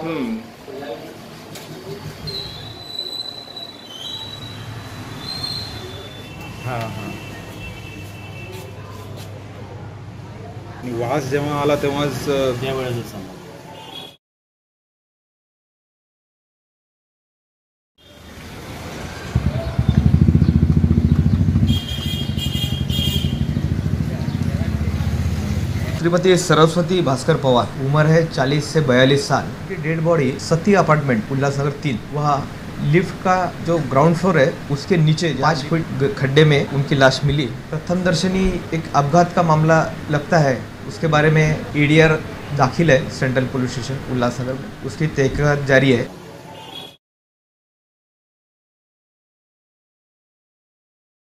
हम्म. हां हां. आणि वास जेव्हा आला तेव्हाच त्यावेळेस समजा श्रीमती सरस्वती भास्कर पवार, उम्र है 40 से 42 साल की डेड बॉडी सती अपार्टमेंट उल्लासनगर 3, वहाँ लिफ्ट का जो ग्राउंड फ्लोर है उसके नीचे 5 फीट खड्डे में उनकी लाश मिली। प्रथम दर्शनी एक अपघात का मामला लगता है, उसके बारे में ईडीआर दाखिल है सेंट्रल पुलिस स्टेशन उल्लासनगर में, उसकी तहकीकात जारी है।